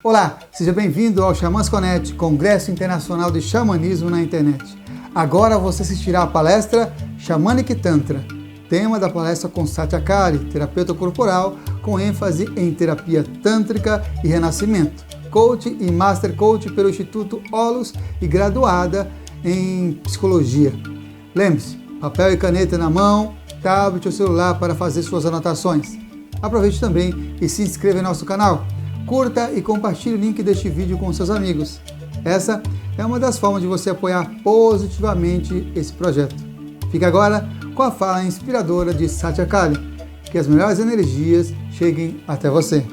Olá, seja bem-vindo ao Xamãs Connect, Congresso Internacional de Xamanismo na Internet. Agora você assistirá a palestra Shamanic Tantra, tema da palestra com Satya Kali, terapeuta corporal com ênfase em terapia tântrica e renascimento, coach e master coach pelo Instituto Holus e graduada em psicologia. Lembre-se, papel e caneta na mão, tablet ou celular para fazer suas anotações. Aproveite também e se inscreva em nosso canal. Curta e compartilhe o link deste vídeo com seus amigos. Essa é uma das formas de você apoiar positivamente esse projeto. Fique agora com a fala inspiradora de Satya Kali. Que as melhores energias cheguem até você.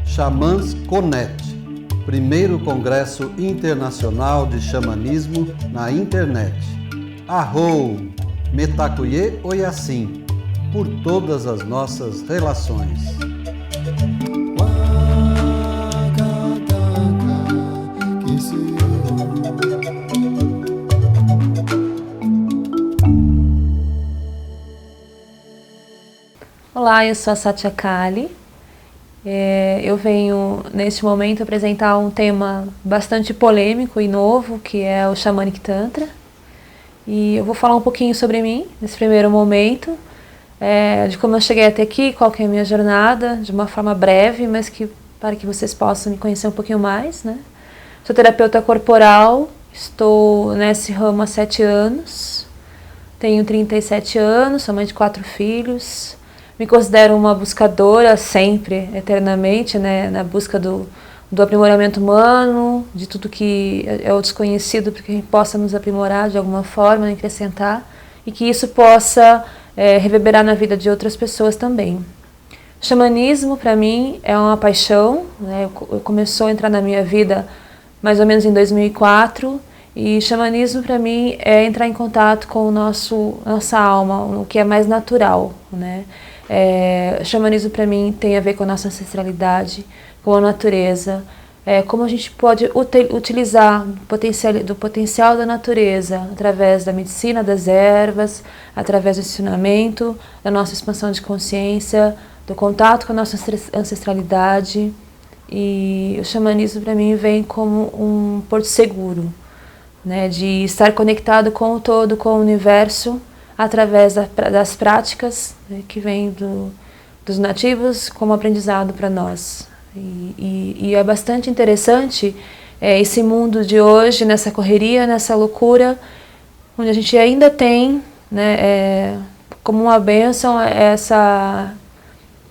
Xamãs Connect, primeiro congresso internacional de xamanismo na internet. Arrou, Metakuye Oyasin, por todas as nossas relações. Olá, eu sou a Satya Kali. Eu venho, neste momento, apresentar um tema bastante polêmico e novo, que é o Shamanic Tantra. E eu vou falar um pouquinho sobre mim, nesse primeiro momento, de como eu cheguei até aqui, qual que é a minha jornada, de uma forma breve, mas para que vocês possam me conhecer um pouquinho mais, né? Sou terapeuta corporal, estou nesse ramo há 7 anos, tenho 37 anos, sou mãe de 4 filhos. Me considero uma buscadora sempre, eternamente, né, na busca do aprimoramento humano, de tudo que é o desconhecido, para que a gente possa nos aprimorar de alguma forma, acrescentar, e que isso possa reverberar na vida de outras pessoas também. O xamanismo, para mim, é uma paixão, né, começou a entrar na minha vida mais ou menos em 2004, e xamanismo, para mim, é entrar em contato com nossa alma, o que é mais natural, né? O xamanismo para mim tem a ver com a nossa ancestralidade, com a natureza, como a gente pode utilizar do potencial da natureza através da medicina das ervas, através do ensinamento, da nossa expansão de consciência, do contato com a nossa ancestralidade. E o xamanismo para mim vem como um porto seguro, né, de estar conectado com o todo, com o universo, através das práticas, né, que vêm dos nativos como aprendizado para nós. E é bastante interessante esse mundo de hoje, nessa correria, nessa loucura, onde a gente ainda tem, né, como uma bênção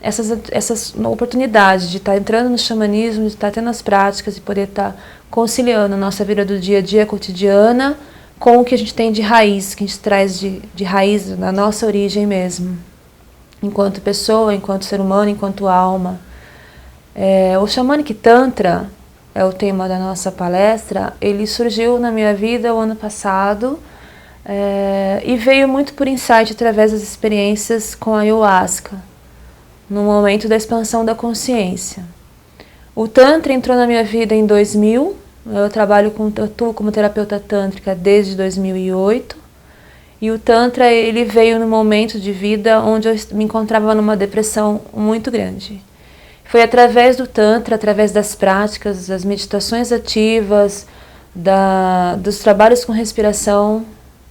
essas oportunidades de estar entrando no xamanismo, de estar tendo as práticas e poder estar conciliando a nossa vida do dia a dia cotidiana com o que a gente tem de raiz, que a gente traz de raiz da nossa origem mesmo, enquanto pessoa, enquanto ser humano, enquanto alma. O Shamanic Tantra é o tema da nossa palestra. Ele surgiu na minha vida o ano passado e veio muito por insight através das experiências com a Ayahuasca, no momento da expansão da consciência. O Tantra entrou na minha vida em 2000, eu atuo como terapeuta tântrica desde 2008, e o Tantra ele veio num momento de vida onde eu me encontrava numa depressão muito grande. Foi através do Tantra, através das práticas, das meditações ativas, dos trabalhos com respiração,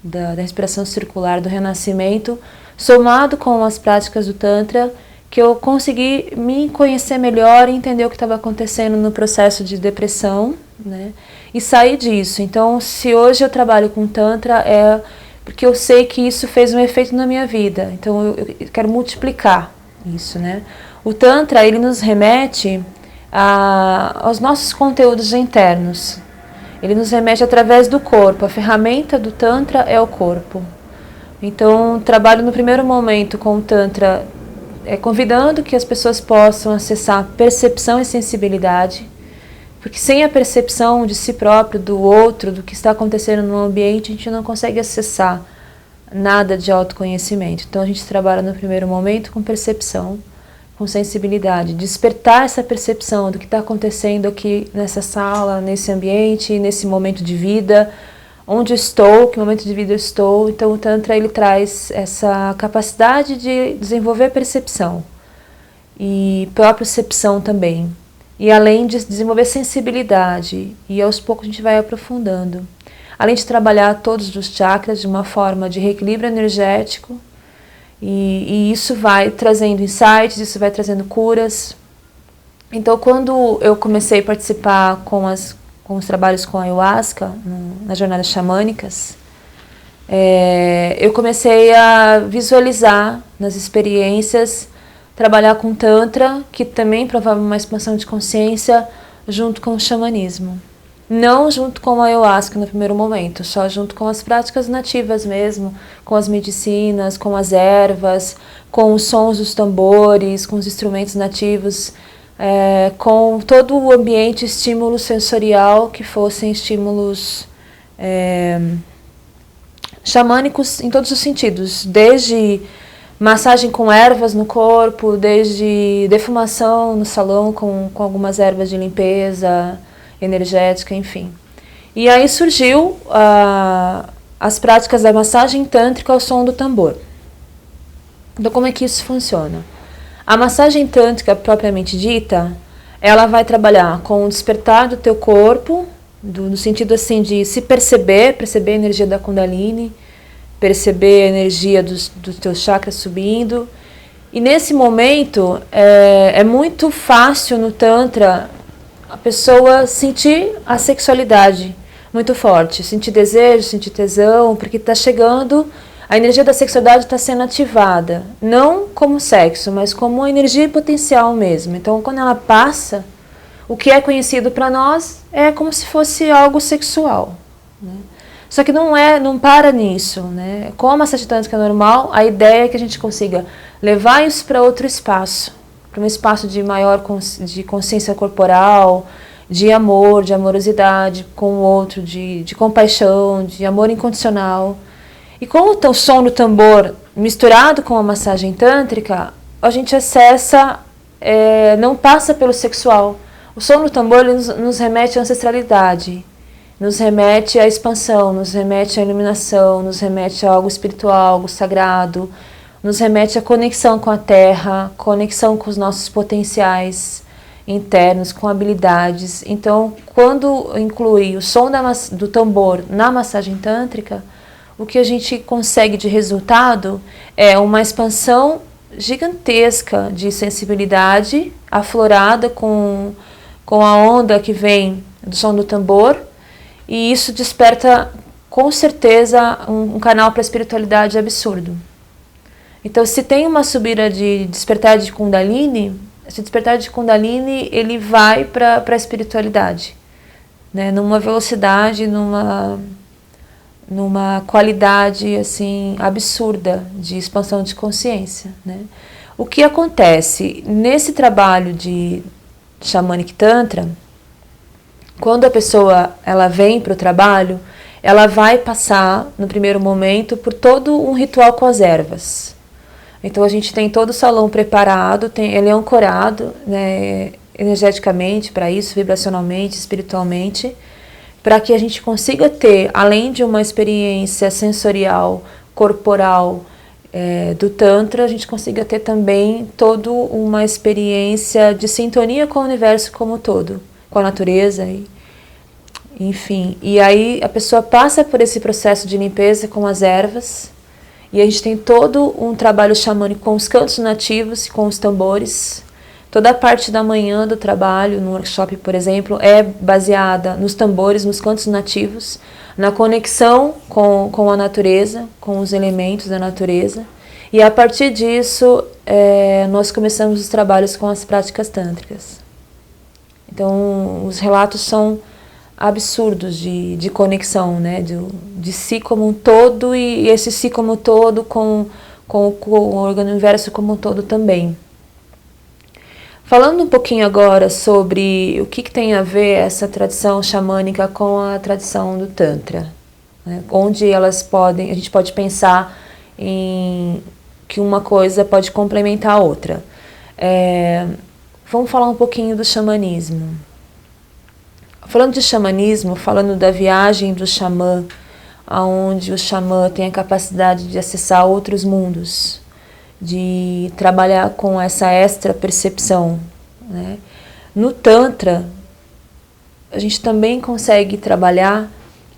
da respiração circular, do renascimento, somado com as práticas do Tantra, que eu consegui me conhecer melhor e entender o que estava acontecendo no processo de depressão, né, e sair disso. Então, se hoje eu trabalho com Tantra, é porque eu sei que isso fez um efeito na minha vida. Então, eu quero multiplicar isso, né. O Tantra, ele nos remete aos nossos conteúdos internos. Ele nos remete através do corpo. A ferramenta do Tantra é o corpo. Então, trabalho no primeiro momento com o Tantra, convidando que as pessoas possam acessar percepção e sensibilidade, porque sem a percepção de si próprio, do outro, do que está acontecendo no ambiente, a gente não consegue acessar nada de autoconhecimento. Então a gente trabalha no primeiro momento com percepção, com sensibilidade, despertar essa percepção do que está acontecendo aqui nessa sala, nesse ambiente, nesse momento de vida, onde estou, que momento de vida eu estou. Então o Tantra ele traz essa capacidade de desenvolver percepção e propriocepção também. e além de desenvolver sensibilidade, e aos poucos a gente vai aprofundando. Além de trabalhar todos os chakras de uma forma de reequilíbrio energético, e isso vai trazendo insights, isso vai trazendo curas. Então, quando eu comecei a participar com os trabalhos com a ayahuasca, nas jornadas xamânicas, eu comecei a visualizar nas experiências, trabalhar com Tantra, que também provava uma expansão de consciência, junto com o xamanismo. Não junto com a ayahuasca no primeiro momento, só junto com as práticas nativas mesmo, com as medicinas, com as ervas, com os sons dos tambores, com os instrumentos nativos, com todo o ambiente estímulo sensorial que fossem estímulos xamânicos em todos os sentidos, desde massagem com ervas no corpo, desde defumação no salão com algumas ervas de limpeza energética, enfim. E aí surgiu as práticas da massagem tântrica ao som do tambor. Então, como é que isso funciona? A massagem tântrica propriamente dita, ela vai trabalhar com o despertar do teu corpo, no sentido assim de se perceber a energia da Kundalini, perceber a energia dos teus chakras subindo. E nesse momento é muito fácil no Tantra a pessoa sentir a sexualidade muito forte, sentir desejo, sentir tesão, porque está chegando, a energia da sexualidade está sendo ativada, não como sexo, mas como uma energia potencial mesmo. Então, quando ela passa, o que é conhecido para nós é como se fosse algo sexual, né? Só que não para nisso, né? Com a massagem tântrica normal, a ideia é que a gente consiga levar isso para outro espaço, para um espaço de maior de consciência corporal, de amor, de amorosidade com o outro, de compaixão, de amor incondicional. E com o som do tambor misturado com a massagem tântrica, a gente acessa, não passa pelo sexual. O som do tambor nos remete à ancestralidade, nos remete à expansão, nos remete à iluminação, nos remete a algo espiritual, algo sagrado, nos remete à conexão com a terra, conexão com os nossos potenciais internos, com habilidades. Então, quando inclui o som do tambor na massagem tântrica, o que a gente consegue de resultado é uma expansão gigantesca de sensibilidade, aflorada com a onda que vem do som do tambor, e isso desperta, com certeza, um canal para a espiritualidade absurdo. Então, se tem uma subida de despertar de Kundalini, esse despertar de Kundalini, ele vai para a espiritualidade, né? Numa velocidade, numa qualidade assim absurda de expansão de consciência, né? O que acontece nesse trabalho de Shamanic Tantra, quando a pessoa ela vem para o trabalho, ela vai passar no primeiro momento por todo um ritual com as ervas. Então a gente tem todo o salão preparado, ele é ancorado, né, energeticamente para isso, vibracionalmente, espiritualmente, para que a gente consiga ter, além de uma experiência sensorial, corporal do Tantra, a gente consiga ter também toda uma experiência de sintonia com o universo como um todo, com a natureza, enfim. E aí a pessoa passa por esse processo de limpeza com as ervas, e a gente tem todo um trabalho xamânico com os cantos nativos e com os tambores. Toda a parte da manhã do trabalho, no workshop, por exemplo, é baseada nos tambores, nos cantos nativos, na conexão com a natureza, com os elementos da natureza. E a partir disso, nós começamos os trabalhos com as práticas tântricas. Então, os relatos são absurdos de conexão, né? De si como um todo, e esse si como um todo com o universo como um todo também. Falando um pouquinho agora sobre o que tem a ver essa tradição xamânica com a tradição do Tantra, né? Onde a gente pode pensar em que uma coisa pode complementar a outra. Vamos falar um pouquinho do xamanismo. Falando de xamanismo, falando da viagem do xamã, onde o xamã tem a capacidade de acessar outros mundos, de trabalhar com essa extra percepção, né? No Tantra, a gente também consegue trabalhar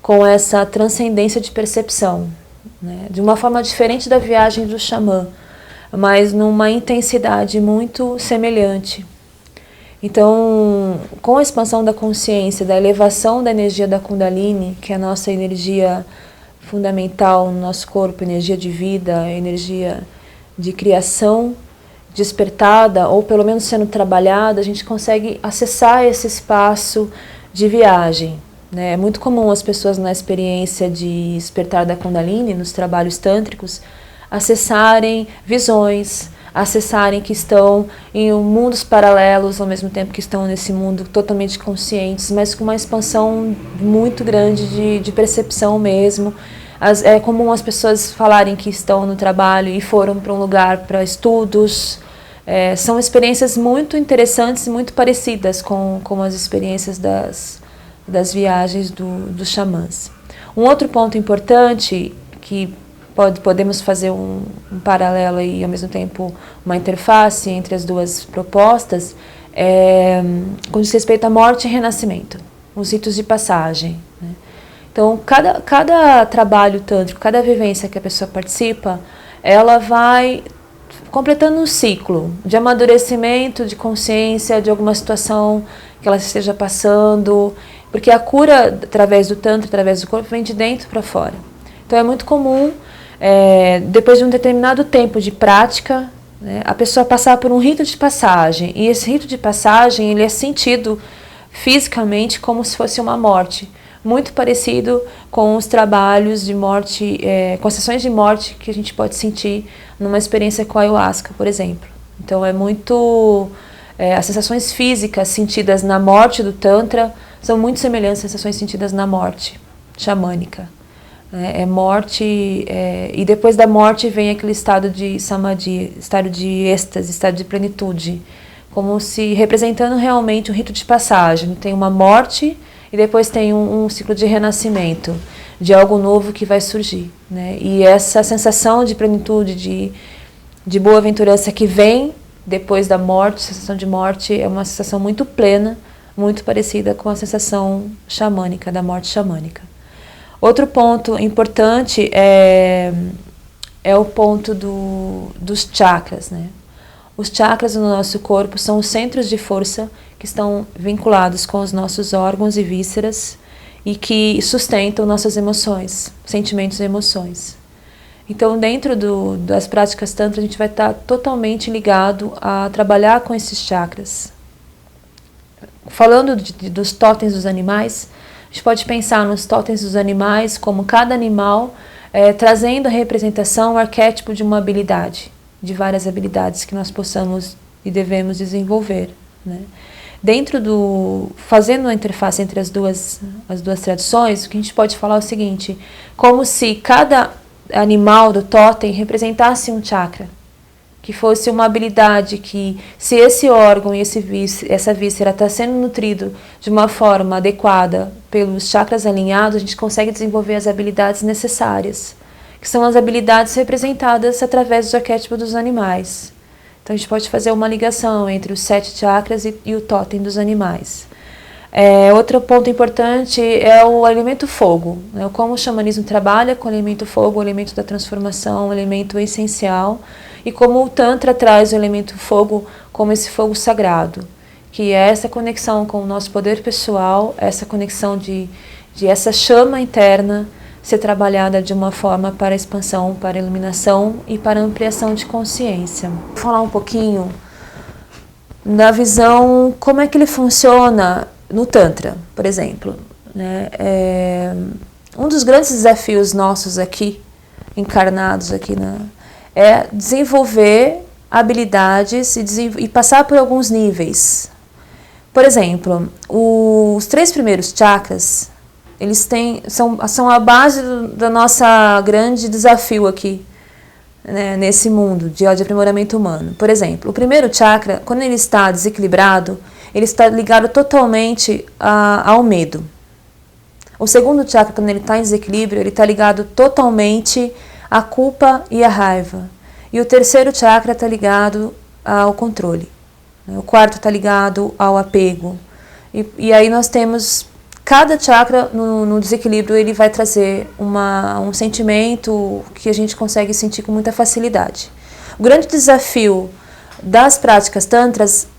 com essa transcendência de percepção, né? De uma forma diferente da viagem do xamã, mas numa intensidade muito semelhante. Então, com a expansão da consciência, da elevação da energia da Kundalini, que é a nossa energia fundamental no nosso corpo, energia de vida, energia de criação, despertada, ou pelo menos sendo trabalhada, a gente consegue acessar esse espaço de viagem, né? É muito comum as pessoas na experiência de despertar da Kundalini, nos trabalhos tântricos, acessarem visões, acessarem que estão em mundos paralelos, ao mesmo tempo que estão nesse mundo totalmente conscientes, mas com uma expansão muito grande de percepção mesmo. É comum as pessoas falarem que estão no trabalho e foram para um lugar para estudos. São experiências muito interessantes e muito parecidas com as experiências das viagens dos xamãs. Um outro ponto importante, que podemos fazer um paralelo e ao mesmo tempo uma interface entre as duas propostas, com respeito à morte e renascimento, os ritos de passagem, né? Então, cada trabalho tântrico, cada vivência que a pessoa participa, ela vai completando um ciclo de amadurecimento, de consciência, de alguma situação que ela esteja passando, porque a cura através do Tantra, através do corpo, vem de dentro para fora. Então é muito comum, depois de um determinado tempo de prática, né, a pessoa passar por um rito de passagem, e esse rito de passagem ele é sentido fisicamente como se fosse uma morte, muito parecido com os trabalhos de morte, com as sessões de morte que a gente pode sentir numa experiência com a ayahuasca, por exemplo. Então é muito... as sensações físicas sentidas na morte do Tantra são muito semelhantes às sensações sentidas na morte xamânica. Morte, e depois da morte vem aquele estado de samadhi, estado de êxtase, estado de plenitude, como se representando realmente um rito de passagem. Tem uma morte e depois tem um ciclo de renascimento, de algo novo que vai surgir, né? E essa sensação de plenitude, de boa-aventurança que vem depois da morte, a sensação de morte é uma sensação muito plena, muito parecida com a sensação xamânica, da morte xamânica. Outro ponto importante é o ponto dos chakras, né? Os chakras no nosso corpo são os centros de força que estão vinculados com os nossos órgãos e vísceras e que sustentam nossas emoções, sentimentos e emoções. Então, dentro das práticas Tantra, a gente vai estar totalmente ligado a trabalhar com esses chakras. Falando dos totens dos animais, a gente pode pensar nos totens dos animais como cada animal trazendo a representação, o arquétipo de uma habilidade, de várias habilidades que nós possamos e devemos desenvolver, né? Fazendo a interface entre as duas tradições, o que a gente pode falar é o seguinte: como se cada animal do totem representasse um chakra, que fosse uma habilidade que, se esse órgão e essa víscera está sendo nutrido de uma forma adequada pelos chakras alinhados, a gente consegue desenvolver as habilidades necessárias, que são as habilidades representadas através do arquétipo dos animais. Então a gente pode fazer uma ligação entre os 7 chakras e o totem dos animais. Outro ponto importante é o elemento fogo, né? Como o xamanismo trabalha com o elemento fogo, o elemento da transformação, o elemento essencial, e como o Tantra traz o elemento fogo como esse fogo sagrado, que é essa conexão com o nosso poder pessoal, essa conexão de essa chama interna ser trabalhada de uma forma para a expansão, para a iluminação e para a ampliação de consciência. Vou falar um pouquinho da visão, como é que ele funciona no Tantra, por exemplo, né? Um dos grandes desafios nossos aqui, encarnados aqui, é desenvolver habilidades e passar por alguns níveis. Por exemplo, os 3 primeiros chakras, eles são a base do nosso grande desafio aqui, né, nesse mundo de aprimoramento humano. Por exemplo, o primeiro chakra, quando ele está desequilibrado, ele está ligado totalmente ao medo. O segundo chakra, quando ele está em desequilíbrio, ele está ligado totalmente à culpa e à raiva. E o terceiro chakra está ligado ao controle, O quarto está ligado ao apego. E aí nós temos, cada chakra no desequilíbrio, ele vai trazer um sentimento que a gente consegue sentir com muita facilidade. O grande desafio das práticas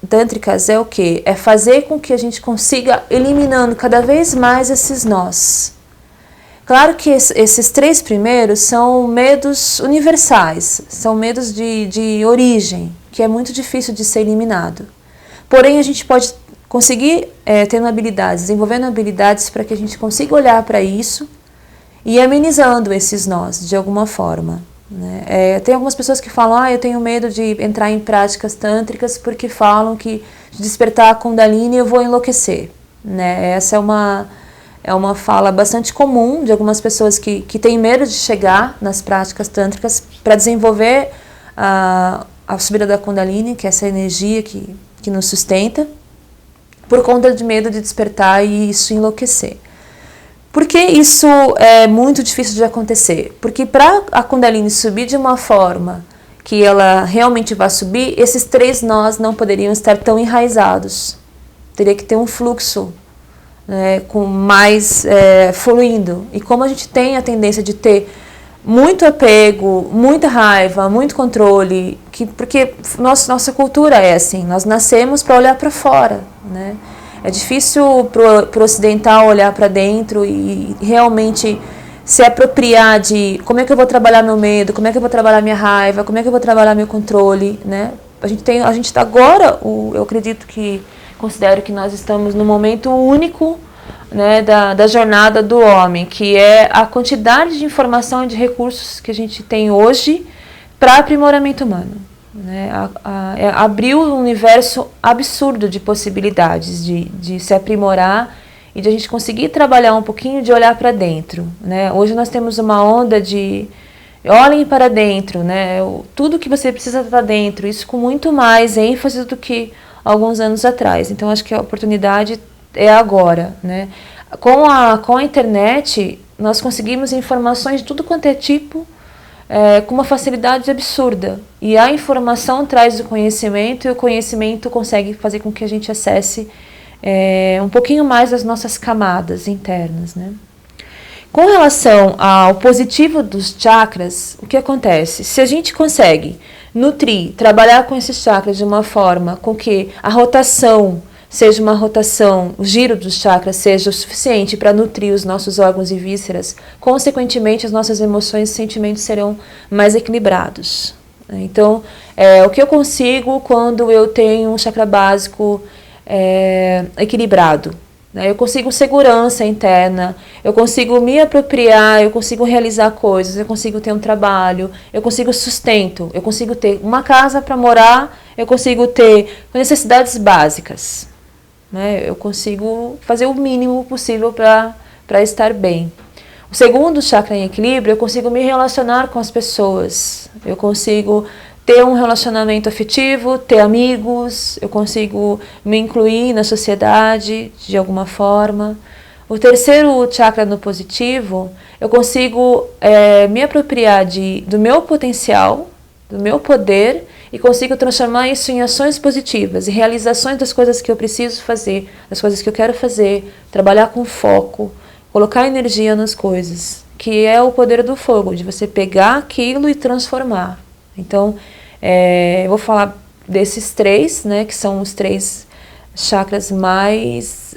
tântricas é o quê? É fazer com que a gente consiga eliminando cada vez mais esses nós. Claro que esses 3 primeiros são medos universais, são medos de origem, que é muito difícil de ser eliminado. Porém, a gente pode conseguir tendo habilidades, desenvolvendo habilidades para que a gente consiga olhar para isso e ir amenizando esses nós de alguma forma. Né? Tem algumas pessoas que falam, eu tenho medo de entrar em práticas tântricas porque falam que de despertar a Kundalini eu vou enlouquecer. Né? Essa é uma fala bastante comum de algumas pessoas que têm medo de chegar nas práticas tântricas para desenvolver a subida da Kundalini, que é essa energia que nos sustenta, por conta de medo de despertar e isso enlouquecer. Por que isso é muito difícil de acontecer? Porque para a Kundalini subir de uma forma que ela realmente vai subir, esses 3 nós não poderiam estar tão enraizados. Teria que ter um fluxo, né, com mais fluindo. E como a gente tem a tendência de ter muito apego, muita raiva, muito controle, porque nossa cultura é assim, nós nascemos para olhar para fora, né? É difícil para o ocidental olhar para dentro e realmente se apropriar de como é que eu vou trabalhar meu medo, como é que eu vou trabalhar minha raiva, como é que eu vou trabalhar meu controle, né? A gente está agora, eu acredito que, considero que nós estamos num momento único, né, da jornada do homem, que é a quantidade de informação e de recursos que a gente tem hoje para aprimoramento humano. Né? Abriu um universo absurdo de possibilidades de se aprimorar e de a gente conseguir trabalhar um pouquinho, de olhar para dentro. Né? Hoje nós temos uma onda de olhem para dentro, né? Tudo que você precisa estar dentro, isso com muito mais ênfase do que alguns anos atrás. Então acho que a oportunidade é agora. Né? Com a internet nós conseguimos informações de tudo quanto é tipo, com uma facilidade absurda. E a informação traz o conhecimento e o conhecimento consegue fazer com que a gente acesse um pouquinho mais das nossas camadas internas. Né? Com relação ao positivo dos chakras, o que acontece? Se a gente consegue nutrir, trabalhar com esses chakras de uma forma com que a rotação seja uma rotação, o giro dos chakras seja o suficiente para nutrir os nossos órgãos e vísceras, consequentemente as nossas emoções e sentimentos serão mais equilibrados. Então, o que eu consigo quando eu tenho um chakra básico equilibrado? Eu consigo segurança interna, eu consigo me apropriar, eu consigo realizar coisas, eu consigo ter um trabalho, eu consigo sustento, eu consigo ter uma casa para morar, eu consigo ter necessidades básicas. Eu consigo fazer o mínimo possível para estar bem. O segundo chakra em equilíbrio, eu consigo me relacionar com as pessoas, eu consigo ter um relacionamento afetivo, ter amigos, eu consigo me incluir na sociedade de alguma forma. O terceiro chakra no positivo, eu consigo me apropriar do meu potencial, do meu poder, e consigo transformar isso em ações positivas e realizações das coisas que eu preciso fazer, das coisas que eu quero fazer, trabalhar com foco, colocar energia nas coisas, que é o poder do fogo, de você pegar aquilo e transformar. Então, eu vou falar desses 3, né, que são os 3 chakras mais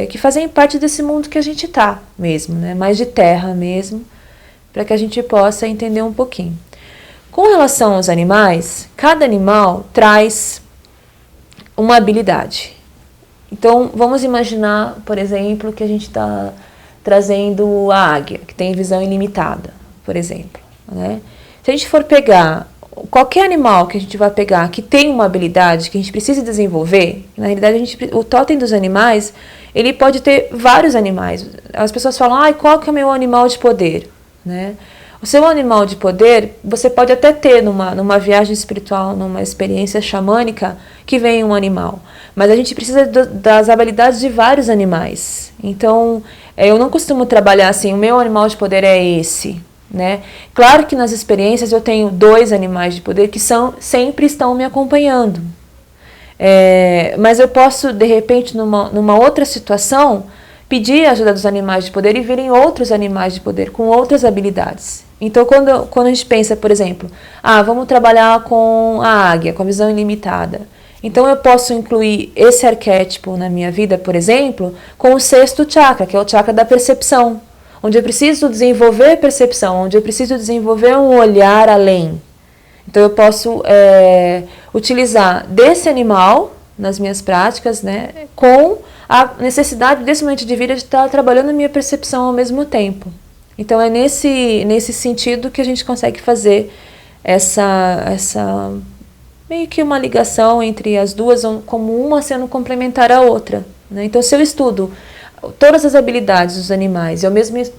que fazem parte desse mundo que a gente está mesmo, né, mais de terra mesmo, para que a gente possa entender um pouquinho. Com relação aos animais, cada animal traz uma habilidade. Então, vamos imaginar, por exemplo, que a gente está trazendo a águia, que tem visão ilimitada, por exemplo. Né? Se a gente for pegar qualquer animal que a gente vai pegar que tem uma habilidade que a gente precisa desenvolver, na realidade o totem dos animais, ele pode ter vários animais. As pessoas falam, qual que é o meu animal de poder? Né? O seu animal de poder, você pode até ter numa viagem espiritual, numa experiência xamânica, que vem um animal. Mas a gente precisa das habilidades de vários animais. Então, eu não costumo trabalhar assim, o meu animal de poder é esse. Né? Claro que nas experiências eu tenho 2 animais de poder que sempre estão me acompanhando. Mas eu posso, de repente, numa outra situação, pedir a ajuda dos animais de poder e virem outros animais de poder com outras habilidades. Então, quando a gente pensa, por exemplo, vamos trabalhar com a águia, com a visão ilimitada. Então, eu posso incluir esse arquétipo na minha vida, por exemplo, com o 6º chakra, que é o chakra da percepção, onde eu preciso desenvolver percepção, onde eu preciso desenvolver um olhar além. Então, eu posso utilizar desse animal nas minhas práticas, né, com a necessidade desse momento de vida de estar trabalhando a minha percepção ao mesmo tempo. Então, é nesse sentido que a gente consegue fazer essa meio que uma ligação entre as duas, como uma sendo complementar à outra, né? Então, se eu estudo todas as habilidades dos animais e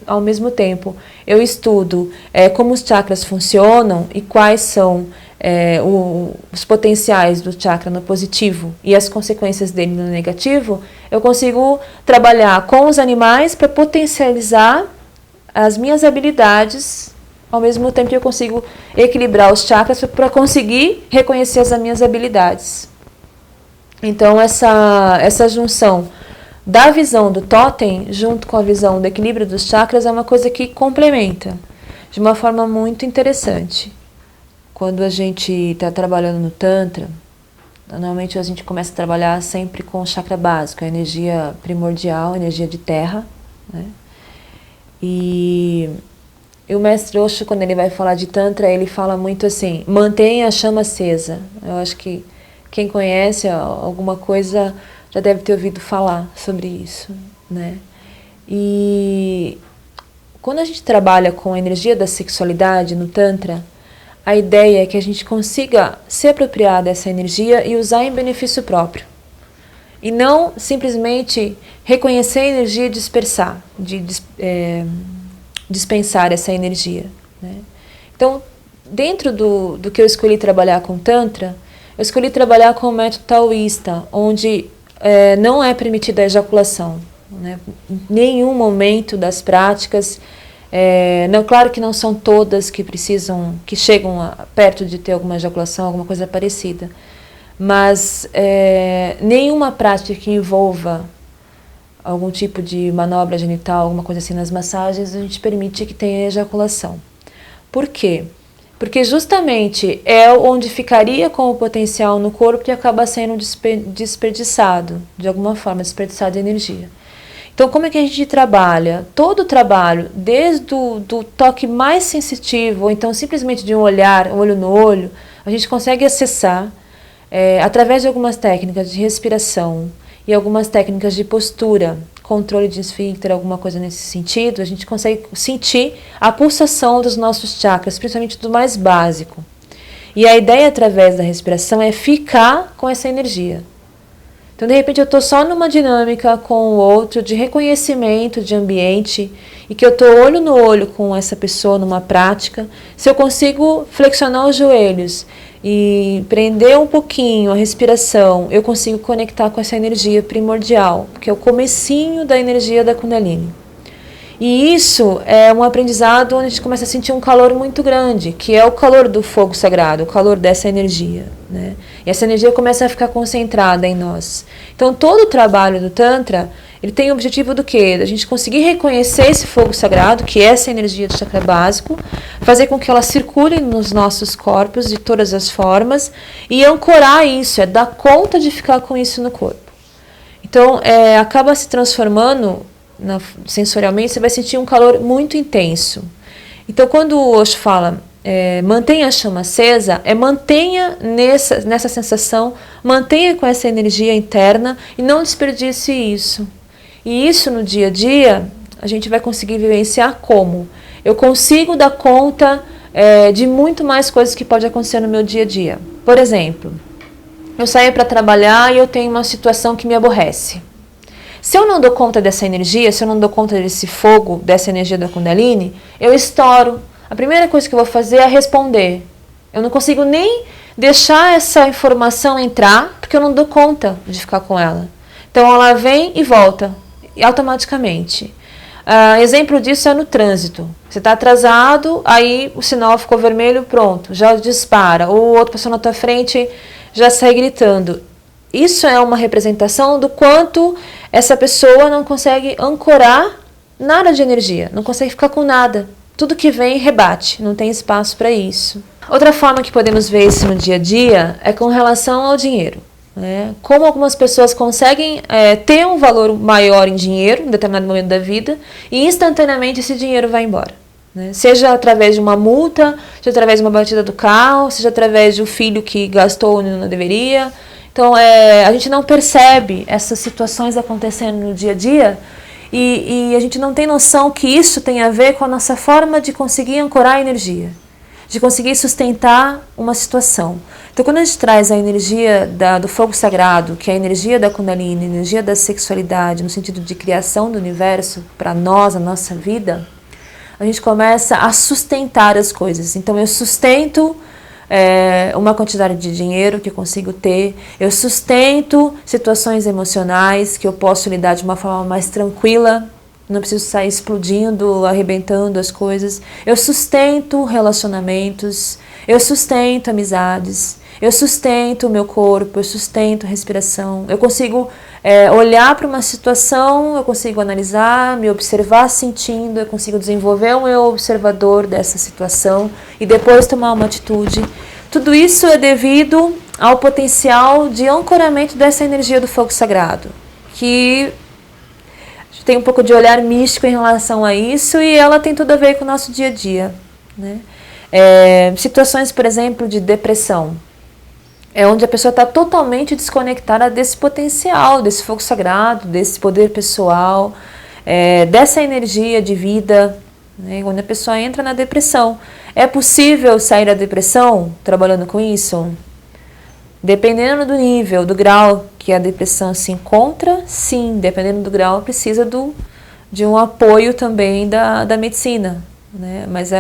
ao mesmo tempo eu estudo como os chakras funcionam e quais são os potenciais do chakra no positivo e as consequências dele no negativo, eu consigo trabalhar com os animais para potencializar as minhas habilidades, ao mesmo tempo que eu consigo equilibrar os chakras para conseguir reconhecer as minhas habilidades. Então, essa junção da visão do totem, junto com a visão do equilíbrio dos chakras, é uma coisa que complementa de uma forma muito interessante. Quando a gente está trabalhando no Tantra, normalmente a gente começa a trabalhar sempre com o chakra básico, a energia primordial, a energia de terra, né? E o mestre Osho, quando ele vai falar de Tantra, ele fala muito assim, mantenha a chama acesa. Eu acho que quem conhece alguma coisa já deve ter ouvido falar sobre isso, né? E quando a gente trabalha com a energia da sexualidade no Tantra, a ideia é que a gente consiga se apropriar dessa energia e usar em benefício próprio. E não simplesmente reconhecer a energia e dispersar, dispensar essa energia, né? Então, dentro do que eu escolhi trabalhar com Tantra, eu escolhi trabalhar com o método taoísta, onde não é permitida a ejaculação, né? Em nenhum momento das práticas. Claro que não são todas que chegam perto de ter alguma ejaculação, alguma coisa parecida, mas nenhuma prática que envolva algum tipo de manobra genital, alguma coisa assim nas massagens, a gente permite que tenha ejaculação. Por quê? Porque justamente é onde ficaria com o potencial no corpo e acaba sendo desperdiçado, de alguma forma, desperdiçado energia. Então, como é que a gente trabalha? Todo o trabalho, desde do toque mais sensitivo, ou então simplesmente de um olhar, olho no olho, a gente consegue acessar, através de algumas técnicas de respiração e algumas técnicas de postura, controle de esfíncter, alguma coisa nesse sentido, a gente consegue sentir a pulsação dos nossos chakras, principalmente do mais básico. E a ideia, através da respiração, é ficar com essa energia. Então, de repente, eu estou só numa dinâmica com o outro, de reconhecimento de ambiente, e que eu estou olho no olho com essa pessoa numa prática. Se eu consigo flexionar os joelhos e prender um pouquinho a respiração, eu consigo conectar com essa energia primordial, que é o comecinho da energia da Kundalini. E isso é um aprendizado onde a gente começa a sentir um calor muito grande, que é o calor do fogo sagrado, o calor dessa energia, né? E essa energia começa a ficar concentrada em nós. Então, todo o trabalho do Tantra, ele tem o objetivo do quê? Da gente conseguir reconhecer esse fogo sagrado, que é essa energia do chakra básico, fazer com que ela circule nos nossos corpos de todas as formas e ancorar isso, dar conta de ficar com isso no corpo. Então, acaba se transformando, sensorialmente, você vai sentir um calor muito intenso. Então, quando o Osho fala, mantenha a chama acesa, mantenha nessa sensação, mantenha com essa energia interna e não desperdice isso. E isso no dia a dia, a gente vai conseguir vivenciar como? Eu consigo dar conta de muito mais coisas que pode acontecer no meu dia a dia. Por exemplo, eu saio para trabalhar e eu tenho uma situação que me aborrece. Se eu não dou conta dessa energia, se eu não dou conta desse fogo, dessa energia da Kundalini, eu estouro. A primeira coisa que eu vou fazer é responder. Eu não consigo nem deixar essa informação entrar, porque eu não dou conta de ficar com ela. Então ela vem e volta, automaticamente. Exemplo disso é no trânsito. Você está atrasado, aí o sinal ficou vermelho, pronto, já dispara. Ou outra pessoa na tua frente já sai gritando. isso é uma representação do quanto essa pessoa não consegue ancorar nada de energia, não consegue ficar com nada. Tudo que vem rebate, não tem espaço para isso. Outra forma que podemos ver isso no dia a dia é com relação ao dinheiro. Como algumas pessoas conseguem ter um valor maior em dinheiro em determinado momento da vida e instantaneamente esse dinheiro vai embora. Seja através de uma multa, seja através de uma batida do carro, seja através de um filho que gastou onde não deveria. Então a gente não percebe essas situações acontecendo no dia a dia e a gente não tem noção que isso tem a ver com a nossa forma de conseguir ancorar a energia, de conseguir sustentar uma situação. Então, quando a gente traz a energia do fogo sagrado, que é a energia da Kundalini, a energia da sexualidade, no sentido de criação do universo, para nós, a nossa vida, a gente começa a sustentar as coisas. Então, eu sustento uma quantidade de dinheiro que eu consigo ter, eu sustento situações emocionais que eu posso lidar de uma forma mais tranquila, não preciso sair explodindo, arrebentando as coisas. Eu sustento relacionamentos, eu sustento amizades, eu sustento o meu corpo, eu sustento a respiração. Eu consigo olhar para uma situação, eu consigo analisar, me observar sentindo, eu consigo desenvolver o meu observador dessa situação e depois tomar uma atitude. Tudo isso é devido ao potencial de ancoramento dessa energia do fogo sagrado, que tem um pouco de olhar místico em relação a isso e ela tem tudo a ver com o nosso dia a dia. Situações, por exemplo, de depressão, onde a pessoa está totalmente desconectada desse potencial, desse fogo sagrado, desse poder pessoal, dessa energia de vida, quando a pessoa entra na depressão. É possível sair da depressão trabalhando com isso? Dependendo do nível, do grau que a depressão se encontra, sim, dependendo do grau, precisa de um apoio também da medicina. Mas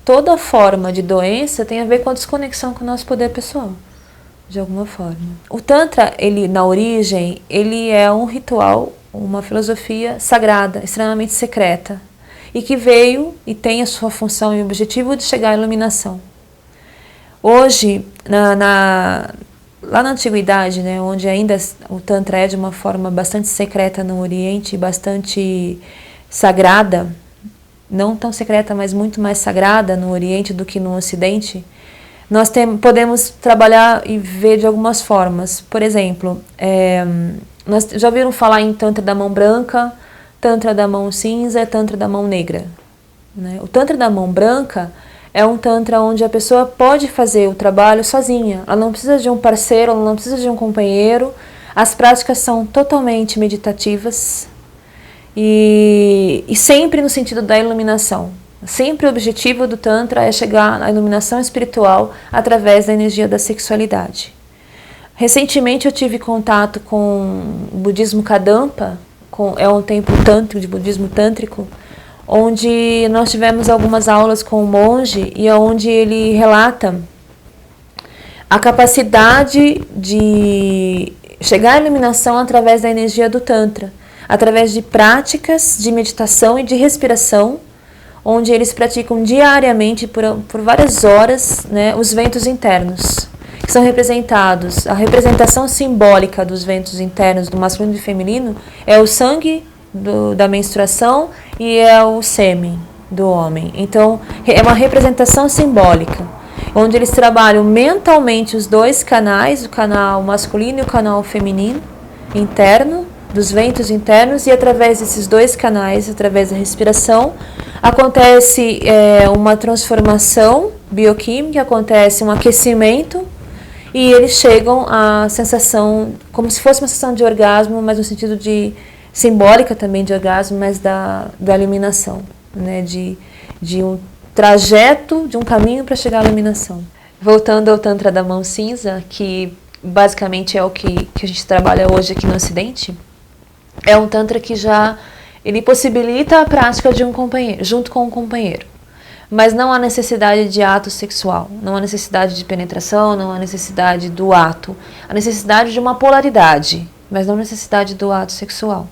toda forma de doença tem a ver com a desconexão com o nosso poder pessoal, de alguma forma. O Tantra, na origem, ele é um ritual, uma filosofia sagrada, extremamente secreta, e que veio e tem a sua função e objetivo de chegar à iluminação. Hoje, lá na antiguidade, onde ainda o Tantra é de uma forma bastante secreta no Oriente, bastante sagrada, não tão secreta, mas muito mais sagrada no Oriente do que no Ocidente, nós podemos trabalhar e ver de algumas formas. Por exemplo, nós já ouviram falar em Tantra da mão branca, Tantra da mão cinza, Tantra da mão negra. O Tantra da mão branca é um Tantra onde a pessoa pode fazer o trabalho sozinha. Ela não precisa de um parceiro, ela não precisa de um companheiro. As práticas são totalmente meditativas e sempre no sentido da iluminação. Sempre o objetivo do Tantra é chegar à iluminação espiritual através da energia da sexualidade. Recentemente eu tive contato com o budismo Kadampa, é um templo tântrico, de budismo tântrico, onde nós tivemos algumas aulas com o monge e onde ele relata a capacidade de chegar à iluminação através da energia do Tantra, através de práticas de meditação e de respiração, onde eles praticam diariamente por várias horas, os ventos internos, que são representados. A representação simbólica dos ventos internos do masculino e do feminino é o sangue da menstruação e é o sêmen do homem. Então, é uma representação simbólica, onde eles trabalham mentalmente os dois canais, o canal masculino e o canal feminino interno, dos ventos internos, e através desses dois canais, através da respiração, acontece uma transformação bioquímica, acontece um aquecimento, e eles chegam à sensação, como se fosse uma sensação de orgasmo, mas no sentido simbólica também de orgasmo, mas da iluminação, de um trajeto, de um caminho para chegar à iluminação. Voltando ao Tantra da mão cinza, que basicamente é o que a gente trabalha hoje aqui no Ocidente, é um Tantra que ele possibilita a prática de um companheiro, junto com um companheiro. Mas não há necessidade de ato sexual, não há necessidade de penetração, não há necessidade do ato. Há necessidade de uma polaridade, mas não necessidade do ato sexual.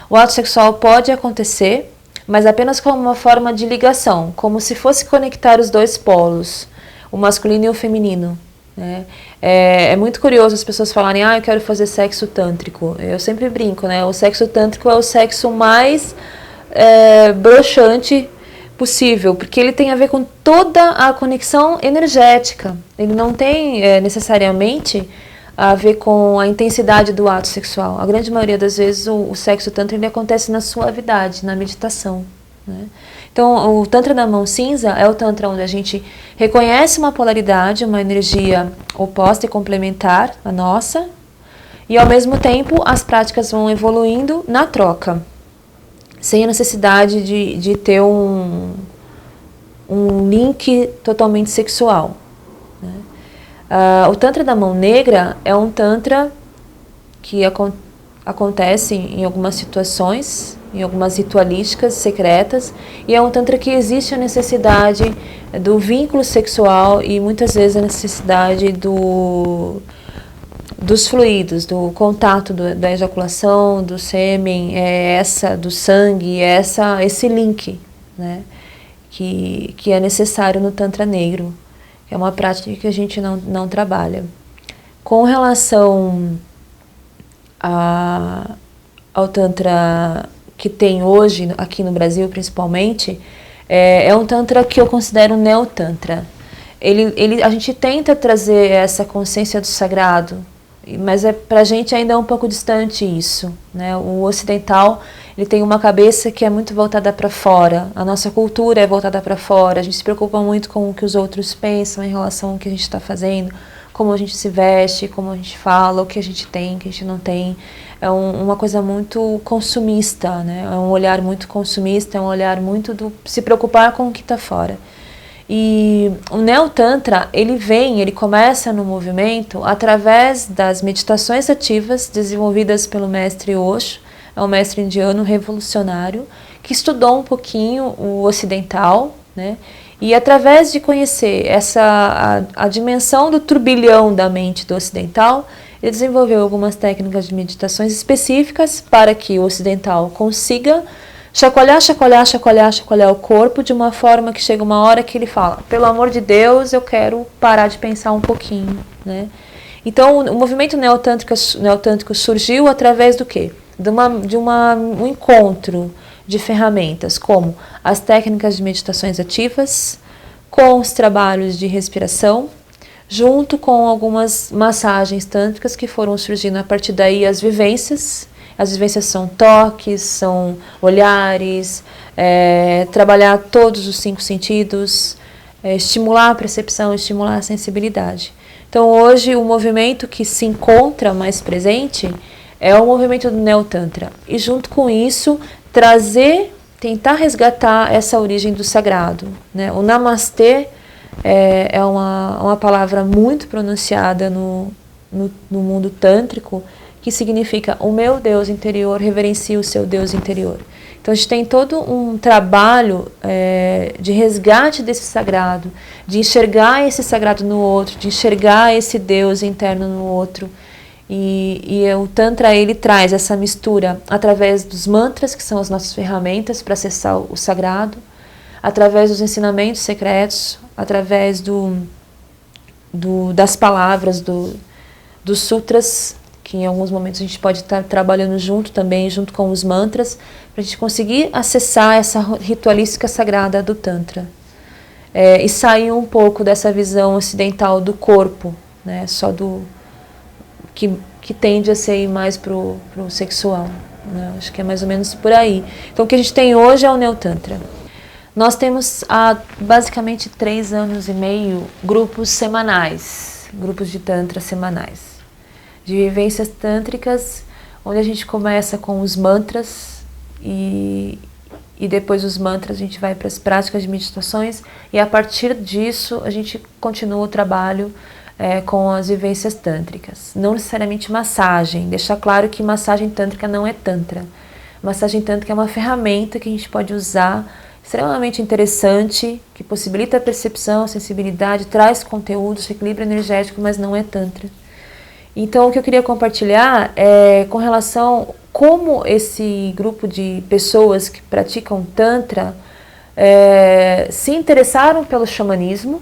O ato sexual pode acontecer, mas apenas como uma forma de ligação, como se fosse conectar os dois polos, o masculino e o feminino, né? É muito curioso as pessoas falarem, eu quero fazer sexo tântrico. Eu sempre brinco, né? O sexo tântrico é o sexo mais broxante possível, porque ele tem a ver com toda a conexão energética. Ele não tem necessariamente a ver com a intensidade do ato sexual. A grande maioria das vezes o sexo tântrico ele acontece na suavidade, na meditação, né? Então, o Tantra da mão cinza é o Tantra onde a gente reconhece uma polaridade, uma energia oposta e complementar à nossa, e ao mesmo tempo as práticas vão evoluindo na troca, sem a necessidade de ter um link totalmente sexual, né? O Tantra da mão negra é um Tantra que acontece em algumas situações, em algumas ritualísticas secretas, e é um Tantra que existe a necessidade do vínculo sexual e muitas vezes a necessidade dos fluidos, do contato da ejaculação, do sêmen, do sangue, esse link, né, que é necessário no Tantra negro, que é uma prática que a gente não trabalha. Com relação ao Tantra que tem hoje, aqui no Brasil principalmente, é um Tantra que eu considero Neotantra. A gente tenta trazer essa consciência do sagrado, mas pra gente ainda é um pouco distante isso, né? O ocidental, ele tem uma cabeça que é muito voltada para fora, a nossa cultura é voltada para fora, a gente se preocupa muito com o que os outros pensam em relação ao que a gente está fazendo, como a gente se veste, como a gente fala, o que a gente tem, o que a gente não tem. É uma coisa muito consumista, né? É um olhar muito consumista, é um olhar muito do se preocupar com o que está fora. E o Neotantra, ele começa no movimento através das meditações ativas desenvolvidas pelo mestre Osho, é um mestre indiano revolucionário, que estudou um pouquinho o ocidental, né? E através de conhecer a dimensão do turbilhão da mente do ocidental, ele desenvolveu algumas técnicas de meditações específicas para que o ocidental consiga chacoalhar o corpo de uma forma que chega uma hora que ele fala, pelo amor de Deus, eu quero parar de pensar um pouquinho, né? Então, o movimento neotântrico surgiu através do quê? De um encontro de ferramentas, como as técnicas de meditações ativas, com os trabalhos de respiração, junto com algumas massagens tântricas que foram surgindo a partir daí as vivências. As vivências são toques, são olhares, trabalhar todos os 5 sentidos, estimular a percepção, estimular a sensibilidade. Então hoje o movimento que se encontra mais presente é o movimento do Neotantra. E junto com isso, tentar resgatar essa origem do sagrado, né? O Namastê é uma palavra muito pronunciada no mundo tântrico, que significa o meu Deus interior reverencia o seu Deus interior. Então a gente tem todo um trabalho de resgate desse sagrado, de enxergar esse sagrado no outro, de enxergar esse Deus interno no outro. E o Tantra, ele traz essa mistura através dos mantras, que são as nossas ferramentas para acessar o sagrado, através dos ensinamentos secretos, através das palavras, dos sutras, que em alguns momentos a gente pode estar trabalhando junto com os mantras, para a gente conseguir acessar essa ritualística sagrada do Tantra. E sair um pouco dessa visão ocidental do corpo, né, só que tende a ser mais pro sexual, né? Acho que é mais ou menos por aí. Então o que a gente tem hoje é o Neotantra. Nós temos há basicamente 3 anos e meio grupos semanais, grupos de Tantra semanais, de vivências tântricas, onde a gente começa com os mantras e depois dos mantras a gente vai para as práticas de meditações e a partir disso a gente continua o trabalho com as vivências tântricas. Não necessariamente massagem, deixar claro que massagem tântrica não é tantra. Massagem tântrica é uma ferramenta que a gente pode usar, extremamente interessante, que possibilita a percepção, a sensibilidade, traz conteúdos, equilíbrio energético, mas não é tantra. Então o que eu queria compartilhar é com relação como esse grupo de pessoas que praticam tantra se interessaram pelo xamanismo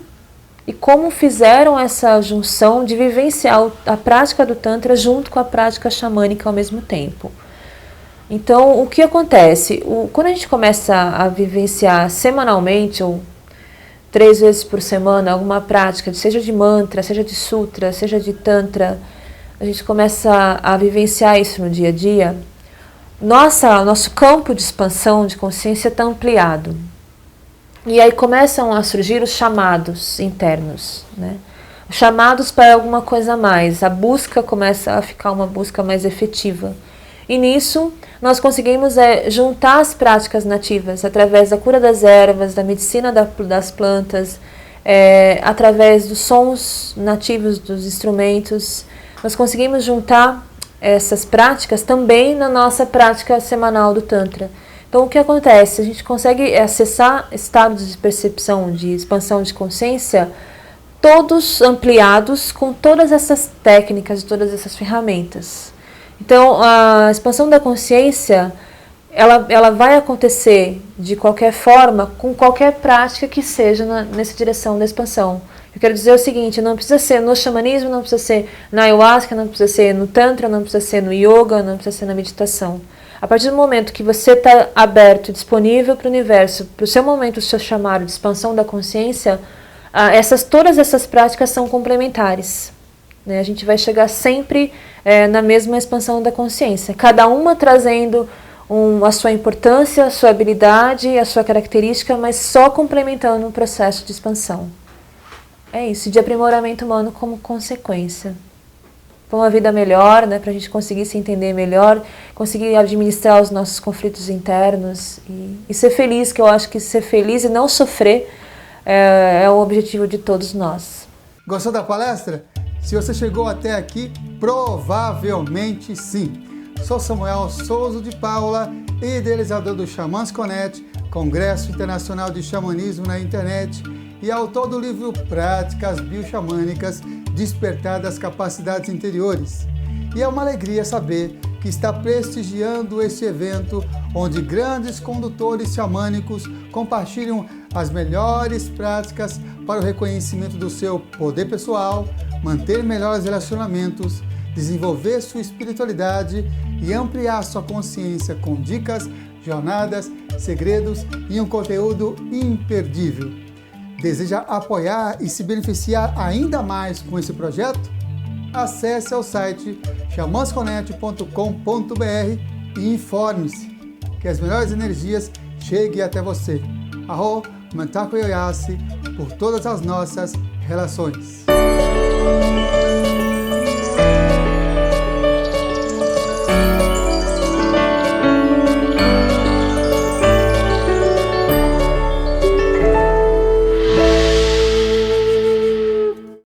e como fizeram essa junção de vivenciar a prática do Tantra junto com a prática xamânica ao mesmo tempo. Então, o que acontece? Quando a gente começa a vivenciar semanalmente ou 3 vezes por semana alguma prática, seja de mantra, seja de sutra, seja de Tantra, a gente começa a vivenciar isso no dia a dia, nosso campo de expansão de consciência está ampliado. E aí começam a surgir os chamados internos, né? Os chamados para alguma coisa a mais. A busca começa a ficar uma busca mais efetiva. E nisso nós conseguimos juntar as práticas nativas através da cura das ervas, da medicina das plantas, através dos sons nativos dos instrumentos. Nós conseguimos juntar essas práticas também na nossa prática semanal do Tantra. Então, o que acontece? A gente consegue acessar estados de percepção, de expansão de consciência, todos ampliados com todas essas técnicas, todas essas ferramentas. Então, a expansão da consciência, ela vai acontecer de qualquer forma, com qualquer prática que seja nessa direção da expansão. Eu quero dizer o seguinte, não precisa ser no xamanismo, não precisa ser na ayahuasca, não precisa ser no Tantra, não precisa ser no yoga, não precisa ser na meditação. A partir do momento que você está aberto e disponível para o universo, para o seu momento, o seu chamado de expansão da consciência, todas essas práticas são complementares. Né? A gente vai chegar sempre na mesma expansão da consciência, cada uma trazendo a sua importância, a sua habilidade, a sua característica, mas só complementando o processo de expansão. É isso, de aprimoramento humano como consequência. Para uma vida melhor, né, para a gente conseguir se entender melhor, conseguir administrar os nossos conflitos internos e ser feliz, que eu acho que ser feliz e não sofrer é o objetivo de todos nós. Gostou da palestra? Se você chegou até aqui, provavelmente sim. Sou Samuel Souza de Paula, idealizador do Xamãs Connect, Congresso Internacional de Xamanismo na Internet, e autor do livro Práticas Bioxamânicas, Despertar das Capacidades Interiores. E é uma alegria saber que está prestigiando este evento, onde grandes condutores xamânicos compartilham as melhores práticas para o reconhecimento do seu poder pessoal, manter melhores relacionamentos, desenvolver sua espiritualidade e ampliar sua consciência com dicas, jornadas, segredos e um conteúdo imperdível. Deseja apoiar e se beneficiar ainda mais com esse projeto? Acesse ao site xamansconnect.com.br e informe-se que as melhores energias cheguem até você. Arro Mantaku Yoyasi por todas as nossas relações.